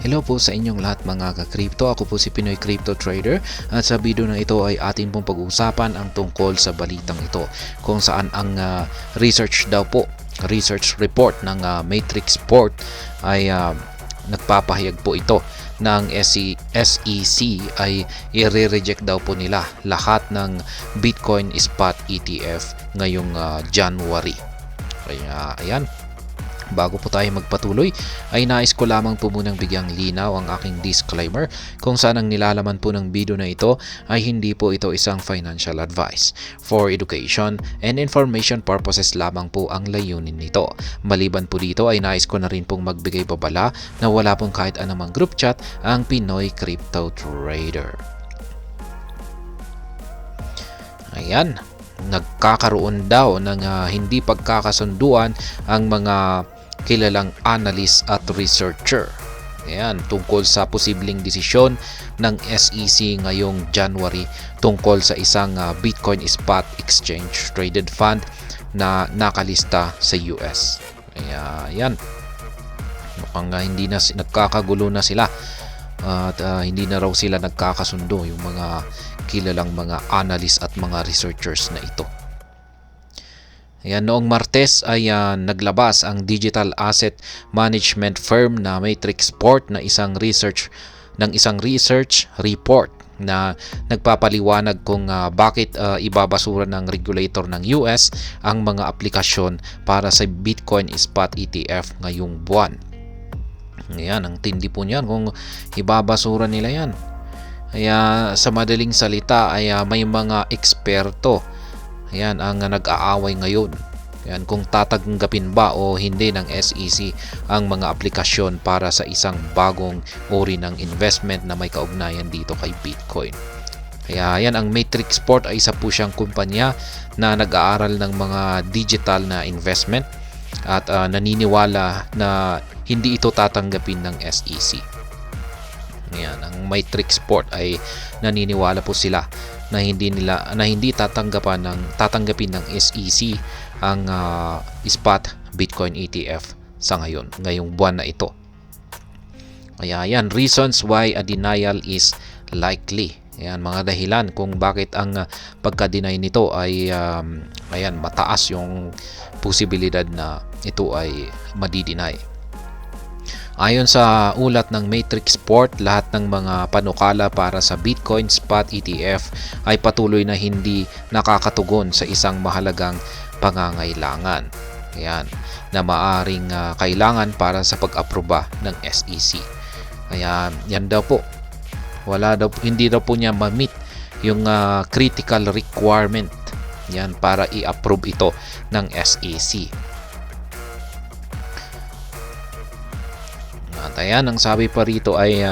Hello po sa inyong lahat mga ka-crypto. Ako po si Pinoy Crypto Trader at sa video na ito ay atin pong pag-uusapan ang tungkol sa balitang ito kung saan ang research report ng Matrixport ay nagpapahayag po ito ng SEC ay i-reject daw po nila lahat ng Bitcoin Spot ETF ngayong January. Kaya ayan, bago po tayo magpatuloy ay nais ko lamang po munang bigyang linaw ang aking disclaimer kung saan ang nilalaman po ng video na ito ay hindi po ito isang financial advice. For education and information purposes lamang po ang layunin nito. Maliban po dito ay nais ko na rin pong magbigay babala na wala pong kahit anumang group chat ang Pinoy Crypto Trader. Ayan, nagkakaroon daw ng hindi pagkakasunduan ang mga kilalang analyst at researcher. Ayan, tungkol sa posibleng desisyon ng SEC ngayong January tungkol sa isang Bitcoin Spot Exchange Traded Fund na nakalista sa US. Ayan, mukhang hindi na nagkakagulo na sila at hindi na raw sila nagkakasundo yung mga kilalang mga analyst at mga researchers na ito. Ayan, noong Martes ay naglabas ang digital asset management firm na Matrixport na isang research report na nagpapaliwanag kung bakit ibabasura ng regulator ng US ang mga aplikasyon para sa Bitcoin Spot ETF ngayong buwan. Ayan, ang tindi po niyan kung ibabasura nila yan. Kaya sa madaling salita ay may mga eksperto ayan ang nag-aaway ngayon. Ayan, kung tatanggapin ba o hindi ng SEC ang mga aplikasyon para sa isang bagong uri ng investment na may kaugnayan dito kay Bitcoin. Kaya ayan, ang Matrixport ay isa po siyang kumpanya na nag-aaral ng mga digital na investment at naniniwala na hindi ito tatanggapin ng SEC. Ayan, ang Matrixport ay naniniwala po sila na hindi tatanggapin ng SEC ang spot Bitcoin ETF sa ngayong buwan na ito. Kaya yan, reasons why a denial is likely. Ayan, mga dahilan kung bakit ang pagka-deny nito ay mataas yung posibilidad na ito ay madi-deny. Ayon sa ulat ng Matrixport, lahat ng mga panukala para sa Bitcoin Spot ETF ay patuloy na hindi nakakatugon sa isang mahalagang pangangailangan. Ayan, na maaring kailangan para sa pag-aproba ng SEC. Kaya yan daw po, hindi daw po niya ma-meet yung critical requirement yan para i-approve ito ng SEC. At ayan, ang sabi pa rito ay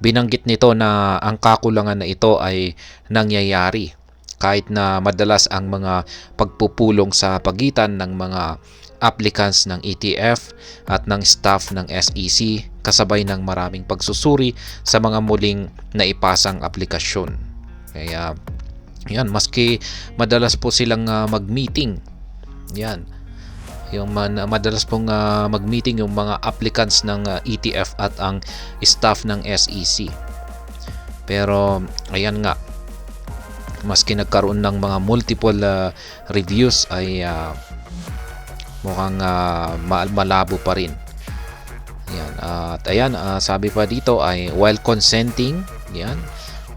binanggit nito na ang kakulangan na ito ay nangyayari kahit na madalas ang mga pagpupulong sa pagitan ng mga applicants ng ETF at ng staff ng SEC kasabay ng maraming pagsusuri sa mga muling naipasang aplikasyon. Kaya yan, maski madalas po silang mag-meeting, yan, yung madalas pong mag-meeting yung mga applicants ng ETF at ang staff ng SEC. Pero ayan nga, maski nagkaroon ng mga multiple reviews ay mukhang malabo pa rin. Ayan, at ayan, sabi pa dito ay while consenting, yan,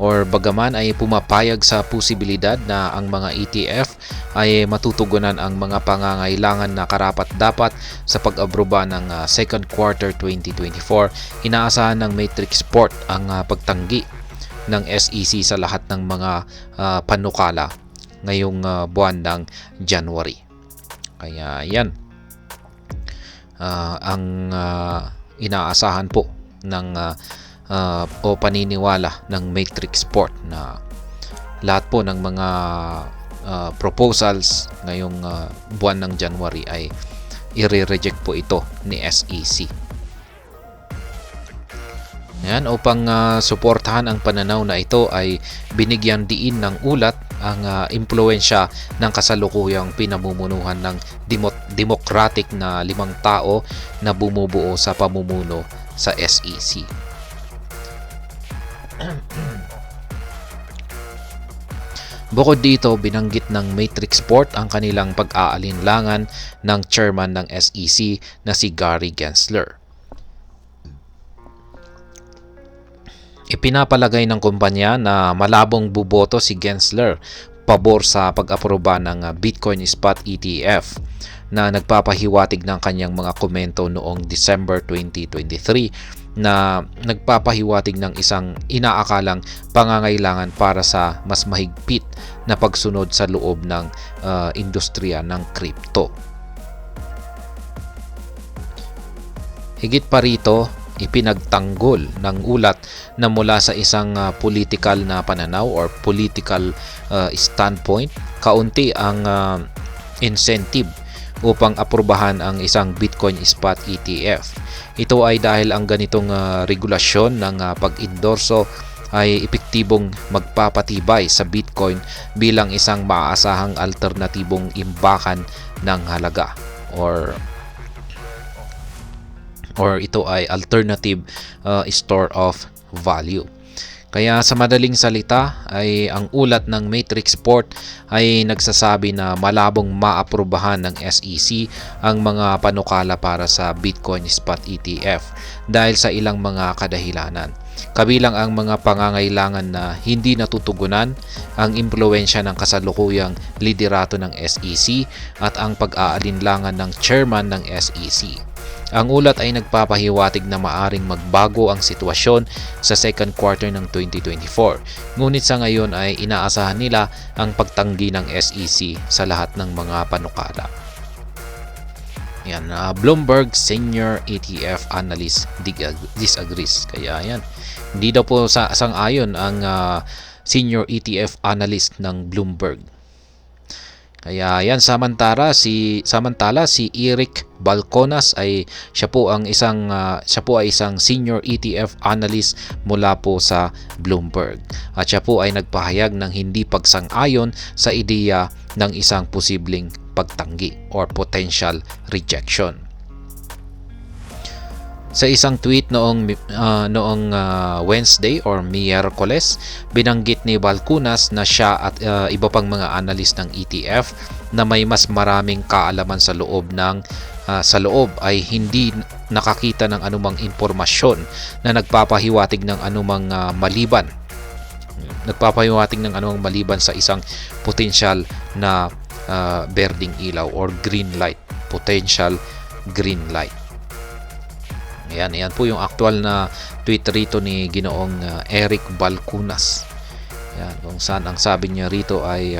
or bagaman ay pumapayag sa posibilidad na ang mga ETF ay matutugunan ang mga pangangailangan na karapat-dapat sa pag-aproba ng second quarter 2024, inaasahan ng Matrixport ang pagtanggi ng SEC sa lahat ng mga panukala ngayong buwan ng January. Kaya yan ang inaasahan po ng o paniniwala ng Matrixport na lahat po ng mga proposals ngayong buwan ng January ay i-reject po ito ni SEC. Yan, upang suportahan ang pananaw na ito ay binigyan diin ng ulat ang impluwensya ng kasalukuyang pinamumunuhan ng democratic na 5 tao na bumubuo sa pamumuno sa SEC. Bukod dito, binanggit ng Matrix Sport ang kanilang pag-aalinlangan ng chairman ng SEC na si Gary Gensler. Ipinapalagay ng kumpanya na malabong buboto si Gensler pabor sa pag-aproba ng Bitcoin Spot ETF na nagpapahiwatig ng kanyang mga komento noong December 2023 na nagpapahiwatig ng isang inaakalang pangangailangan para sa mas mahigpit na pagsunod sa loob ng industriya ng crypto. Higit pa rito, ipinagtanggol ng ulat na mula sa isang political na pananaw or political standpoint, kaunti ang incentive upang aprubahan ang isang Bitcoin Spot ETF. Ito ay dahil ang ganitong regulasyon ng pag-endorso ay epektibong magpapatibay sa Bitcoin bilang isang maaasahang alternatibong imbakan ng halaga or ito ay alternative store of value. Kaya sa madaling salita ay ang ulat ng Matrix Sport ay nagsasabi na malabong maaprubahan ng SEC ang mga panukala para sa Bitcoin Spot ETF dahil sa ilang mga kadahilanan. Kabilang ang mga pangangailangan na hindi natutugunan, ang impluwensya ng kasalukuyang liderato ng SEC at ang pag-aalinlangan ng chairman ng SEC. Ang ulat ay nagpapahiwatig na maaring magbago ang sitwasyon sa second quarter ng 2024. Ngunit sa ngayon ay inaasahan nila ang pagtanggi ng SEC sa lahat ng mga panukala. Yan, Bloomberg Senior ETF Analyst disagrees. Kaya yan, hindi daw po sang-ayon ang Senior ETF Analyst ng Bloomberg. Kaya yan, samantala si Eric Balconas ay siya po ay isang senior ETF analyst mula po sa Bloomberg. At siya po ay nagpahayag ng hindi pagsang-ayon sa ideya ng isang posibleng pagtanggi or potential rejection. Sa isang tweet noong Wednesday or Miyerkules, binanggit ni Balconas na siya at iba pang mga analyst ng ETF na may mas maraming kaalaman sa loob ay hindi nakakita ng anumang impormasyon na nagpapahiwatig ng anumang maliban sa isang potential na berding ilaw or green light, potential green light. Ayan po yung actual na tweet rito ni Ginoong Eric Balconas. Ayan, kung saan ang sabi niya rito ay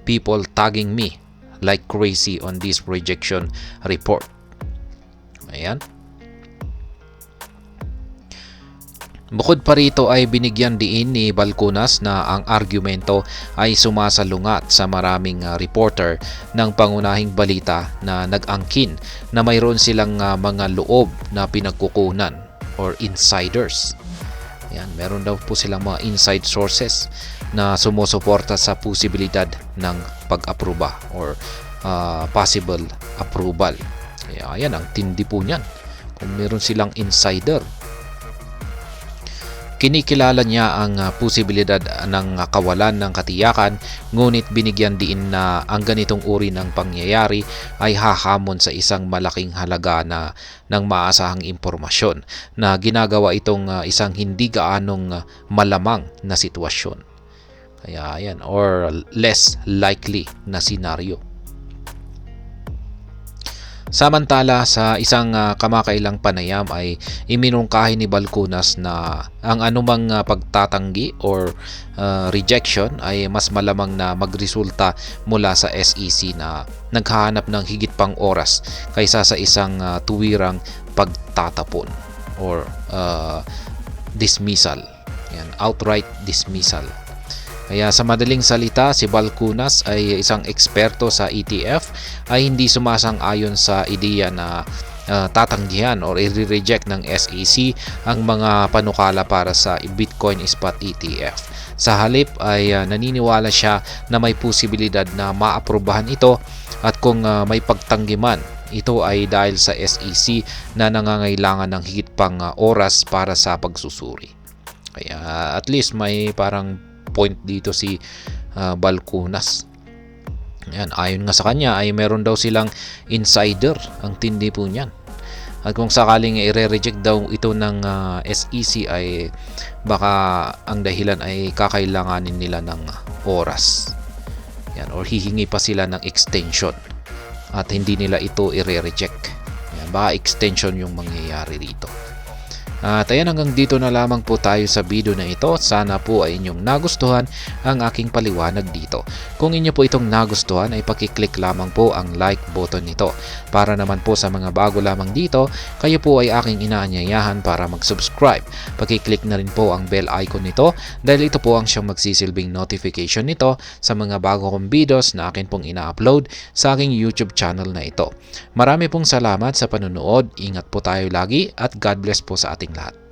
people tagging me like crazy on this rejection report. Ayan. Bukod pa rito ay binigyan diin ni Balconas na ang argumento ay sumasalungat sa maraming reporter ng pangunahing balita na nag-angkin na mayroon silang mga loob na pinagkukunan or insiders. Ayan, meron daw po silang mga inside sources na sumusuporta sa posibilidad ng pag-aproba or possible approval. Kaya ayan, ang tindi po niyan. Kung meron silang insider, kinikilala niya ang posibilidad ng kawalan ng katiyakan, ngunit binigyan din na ang ganitong uri ng pangyayari ay hahamon sa isang malaking halaga ng maasahang impormasyon na ginagawa itong isang hindi gaanong malamang na sitwasyon. Kaya yan, or less likely na senaryo. Samantala, sa isang kamakailang panayam ay iminungkahi ni Balconas na ang anumang pagtatanggi or rejection ay mas malamang na magresulta mula sa SEC na naghahanap ng higit pang oras kaysa sa isang tuwirang pagtatapon or dismissal. Yan, outright dismissal. Kaya sa madaling salita, si Balconas ay isang eksperto sa ETF ay hindi sumasang-ayon sa ideya na tatanggihan or i-reject ng SEC ang mga panukala para sa Bitcoin Spot ETF. Sa halip ay naniniwala siya na may posibilidad na maaprubahan ito at kung may pagtanggi man Ito ay dahil sa SEC na nangangailangan ng higit pang oras para sa pagsusuri. Kaya at least may parang point dito si Balcunas. Yan, ayon nga sa kanya ay meron daw silang insider. Ang tindi po niyan. At kung sakaling i-reject daw ito ng SEC ay baka ang dahilan ay kakailanganin nila ng oras. Yan, or hihingi pa sila ng extension at hindi nila ito i-reject. Yan, baka extension yung mangyayari rito. At ayan, hanggang dito na lamang po tayo sa video na ito. Sana po ay inyong nagustuhan ang aking paliwanag dito. Kung inyo po itong nagustuhan ay pakiclick lamang po ang like button nito. Para naman po sa mga bago lamang dito, kayo po ay aking inaanyayahan para mag-subscribe. Pakiclick na rin po ang bell icon nito dahil ito po ang siyang magsisilbing notification nito sa mga bago kong videos na akin pong ina-upload sa aking YouTube channel na ito. Marami pong salamat sa panunood. Ingat po tayo lagi at God bless po sa ating lahat.